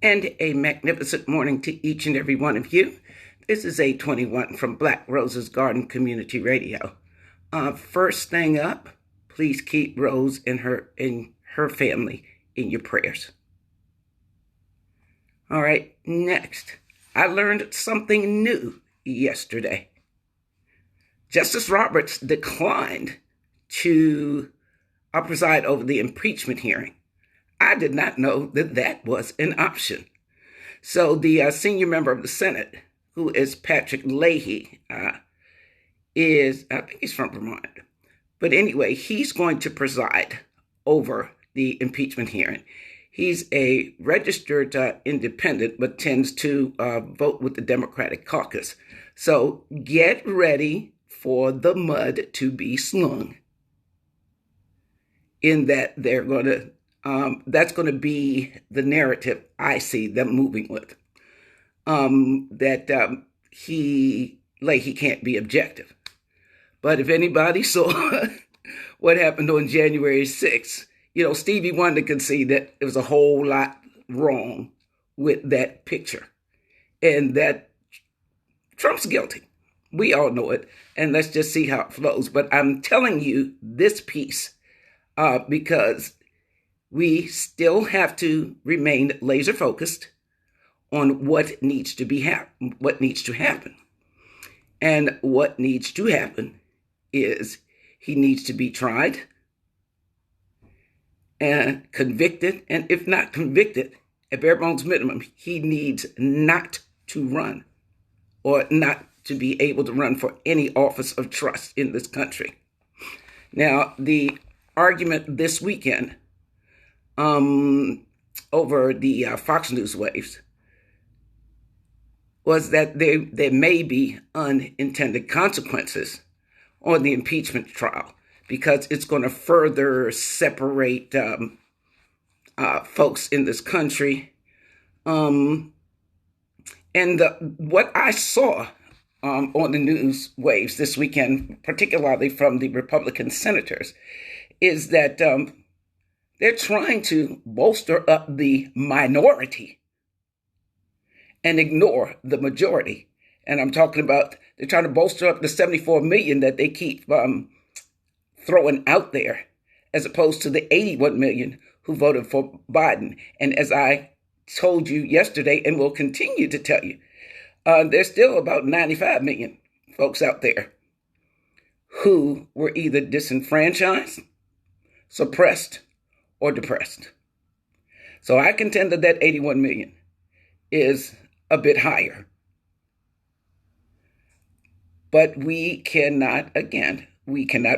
And a magnificent morning to each and every one of you. This is A21 from Black Rose's Garden Community Radio. First thing up, please keep Rose and her family in your prayers. All right, next, I learned something new yesterday. Justice Roberts declined to preside over the impeachment hearing. I did not know that that was an option. So the senior member of the Senate, who is Patrick Leahy, I think he's from Vermont. But anyway, he's going to preside over the impeachment hearing. He's a registered independent, but tends to vote with the Democratic caucus. So get ready for the mud to be slung. In that they're going to that's going to be the narrative I see them moving with. He can't be objective. But if anybody saw what happened on January 6th, Stevie Wonder could see that there was a whole lot wrong with that picture. And that Trump's guilty. We all know it. And let's just see how it flows. But I'm telling you this piece because we still have to remain laser focused on what needs to happen. And what needs to happen is he needs to be tried and convicted. And if not convicted, at bare bones minimum, he needs not to run or not to be able to run for any office of trust in this country. Now, the argument this weekend over the Fox News waves was that there may be unintended consequences on the impeachment trial because it's going to further separate folks in this country. What I saw on the news waves this weekend, particularly from the Republican senators, is that they're trying to bolster up the minority and ignore the majority. And I'm talking about they're trying to bolster up the 74 million that they keep throwing out there, as opposed to the 81 million who voted for Biden. And as I told you yesterday and will continue to tell you, there's still about 95 million folks out there who were either disenfranchised, suppressed, or depressed. So I contend that 81 million is a bit higher. But we cannot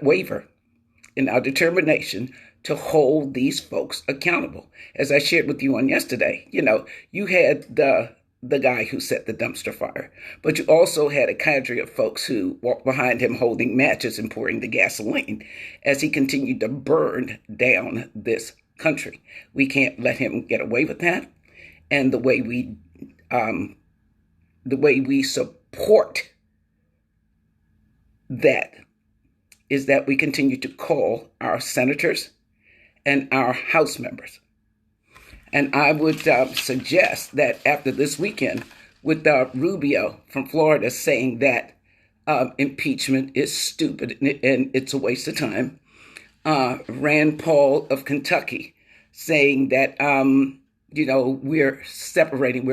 waver in our determination to hold these folks accountable. As I shared with you on yesterday, you had the guy who set the dumpster fire, but you also had a cadre of folks who walked behind him holding matches and pouring the gasoline as he continued to burn down this country. We can't let him get away with that. And the way we support that is that we continue to call our senators and our House members. And I would suggest that after this weekend, with Rubio from Florida saying that impeachment is stupid and it's a waste of time, Rand Paul of Kentucky saying that, we're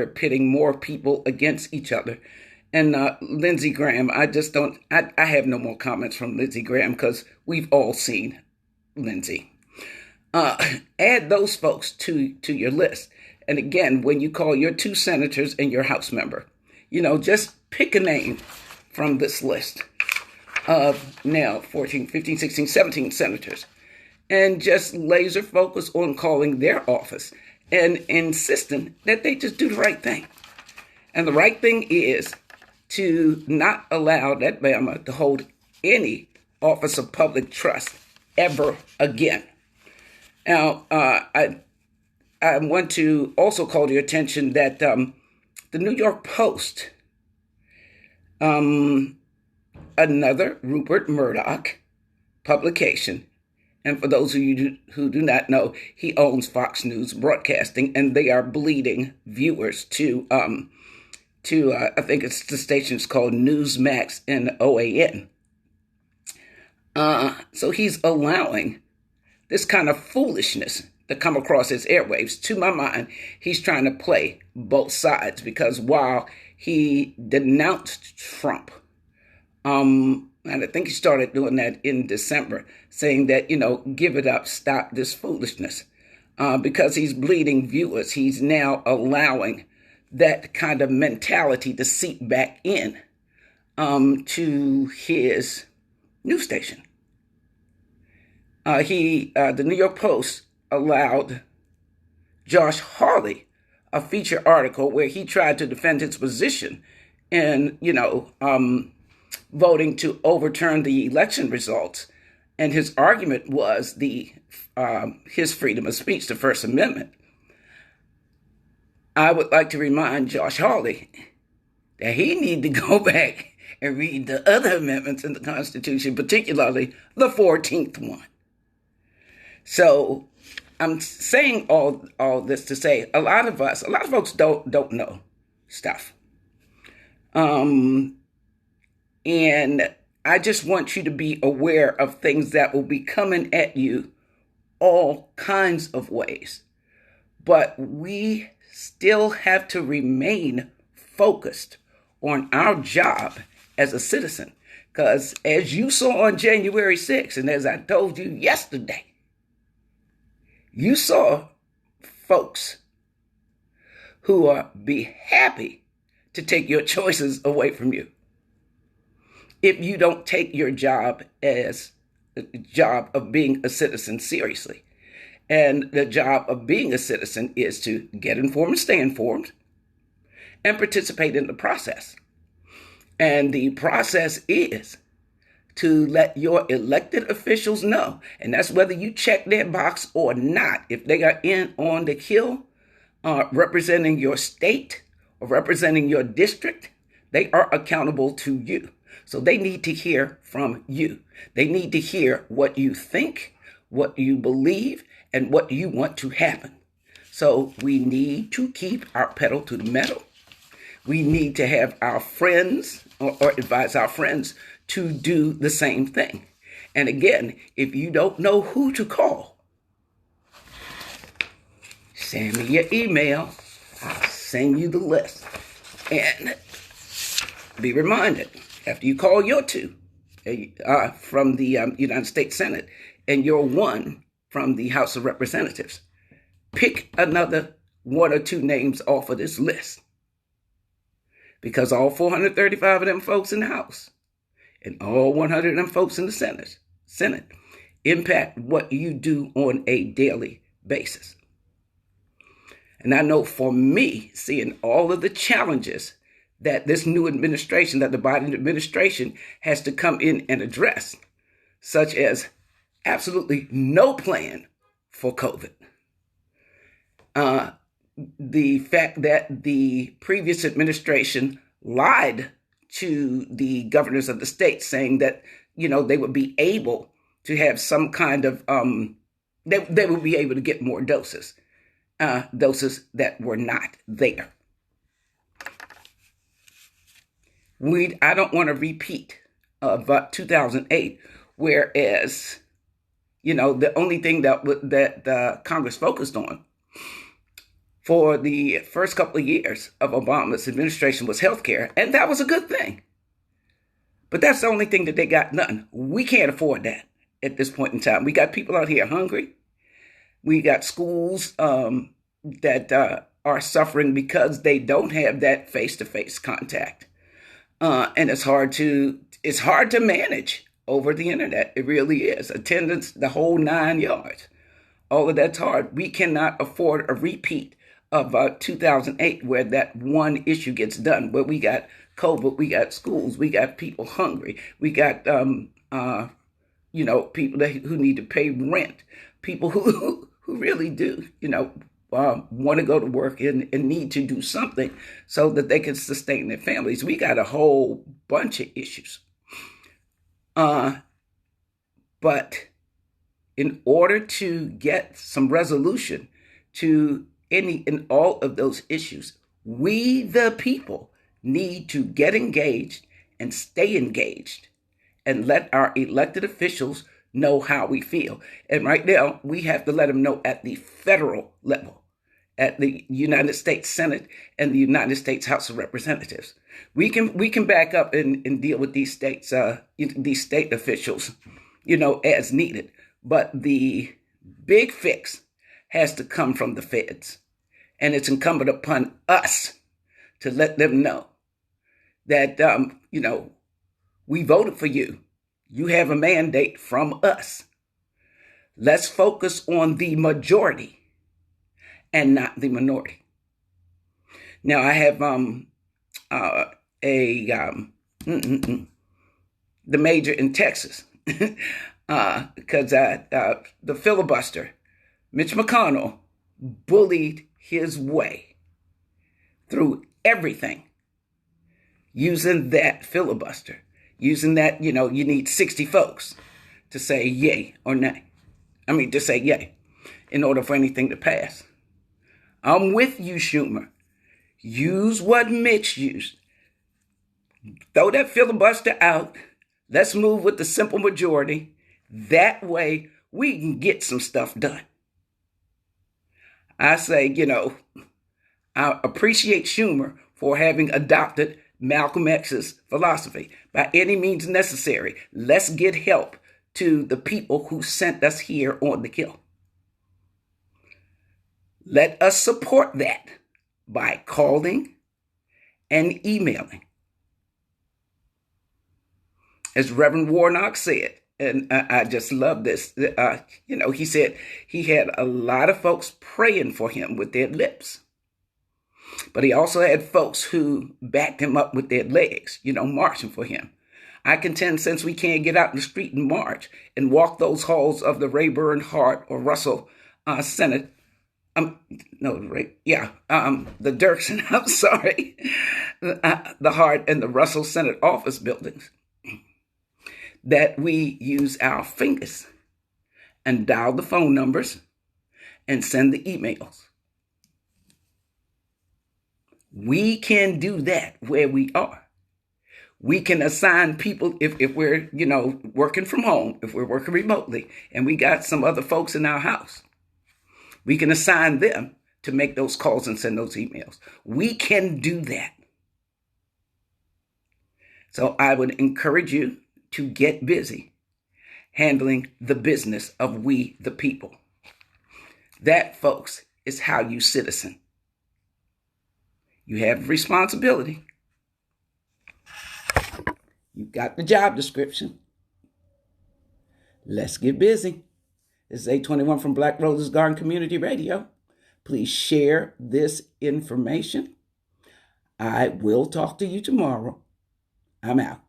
pitting more people against each other. And Lindsey Graham, I have no more comments from Lindsey Graham because we've all seen Lindsey. Add those folks to your list. And again, when you call your two senators and your House member, just pick a name from this list of now 14, 15, 16, 17 senators and just laser focus on calling their office and insisting that they just do the right thing. And the right thing is to not allow that Bama to hold any office of public trust ever again. Now, I want to also call to your attention that the New York Post, another Rupert Murdoch publication, And for those of you who do not know, he owns Fox News Broadcasting, and they are bleeding viewers to I think it's the station's called Newsmax and OAN. So he's allowing this kind of foolishness to come across his airwaves. To my mind, he's trying to play both sides, because while he denounced Trump, and I think he started doing that in December, saying that, give it up, stop this foolishness. Because he's bleeding viewers, he's now allowing that kind of mentality to seep back in to his news station. The New York Post allowed Josh Hawley a feature article where he tried to defend his position in, voting to overturn the election results. And his argument was his freedom of speech, the First Amendment. I would like to remind Josh Hawley that he needs to go back and read the other amendments in the Constitution, particularly the 14th one. So I'm saying all this to say a lot of folks don't know stuff. And I just want you to be aware of things that will be coming at you all kinds of ways. But we still have to remain focused on our job as a citizen. Because as you saw on January 6th, and as I told you yesterday, you saw folks who will be happy to take your choices away from you if you don't take your job as a job of being a citizen seriously. And the job of being a citizen is to get informed and stay informed and participate in the process. And the process is to let your elected officials know, and that's whether you check their box or not. If they are in on the Hill, representing your state or representing your district, they are accountable to you. So they need to hear from you. They need to hear what you think, what you believe, and what you want to happen. So we need to keep our pedal to the metal. We need to have our friends or advise our friends to do the same thing. And again, if you don't know who to call, send me your email. I'll send you the list. And be reminded, after you call your two from the United States Senate and your one from the House of Representatives, pick another one or two names off of this list. Because all 435 of them folks in the House and all 100 of them folks in the Senate impact what you do on a daily basis. And I know for me, seeing all of the challenges that this new administration, that the Biden administration has to come in and address, such as absolutely no plan for COVID. The fact that the previous administration lied to the governors of the state, saying that, they would be able to have some kind of, they would be able to get more doses that were not there. I don't want to repeat of 2008, whereas, the only thing that Congress focused on for the first couple of years of Obama's administration was healthcare, and that was a good thing. But that's the only thing that they got done. We can't afford that at this point in time. We got people out here hungry. We got schools that are suffering because they don't have that face-to-face contact. And it's hard to manage over the internet. It really is. Attendance, the whole 9 yards. All of that's hard. We cannot afford a repeat of 2008, where that one issue gets done, where we got COVID, we got schools, we got people hungry, we got people who need to pay rent, people who really do want to go to work and need to do something so that they can sustain their families. We got a whole bunch of issues. But in order to get some resolution to any and all of those issues, we, the people, need to get engaged and stay engaged and let our elected officials know how we feel. And right now, we have to let them know at the federal level, at the United States Senate and the United States House of Representatives. We can back up and deal with these state officials, as needed. But the big fix has to come from the feds. And it's incumbent upon us to let them know that, we voted for you. You have a mandate from us. Let's focus on the majority and not the minority. Now, I have the major in Texas because the filibuster, Mitch McConnell, bullied his way through everything using that filibuster, using that, you need 60 folks to say yay or nay. To say yay in order for anything to pass. I'm with you, Schumer. Use what Mitch used. Throw that filibuster out. Let's move with the simple majority. That way we can get some stuff done. I say, I appreciate Schumer for having adopted Malcolm X's philosophy. By any means necessary, let's get help to the people who sent us here on the Hill. Let us support that by calling and emailing. As Reverend Warnock said, and I just love this, he said he had a lot of folks praying for him with their lips. But he also had folks who backed him up with their legs, marching for him. I contend since we can't get out in the street and march and walk those halls of the Rayburn, Hart, or Russell Senate, the Dirksen, I'm sorry, the Hart and the Russell Senate office buildings, that we use our fingers and dial the phone numbers and send the emails. We can do that where we are. We can assign people if we're, working from home, if we're working remotely, and we got some other folks in our house. We can assign them to make those calls and send those emails. We can do that. So I would encourage you to get busy handling the business of we, the people. That, folks, is how you citizen. You have responsibility. You've got the job description. Let's get busy. This is 821 from Black Roses Garden Community Radio. Please share this information. I will talk to you tomorrow. I'm out.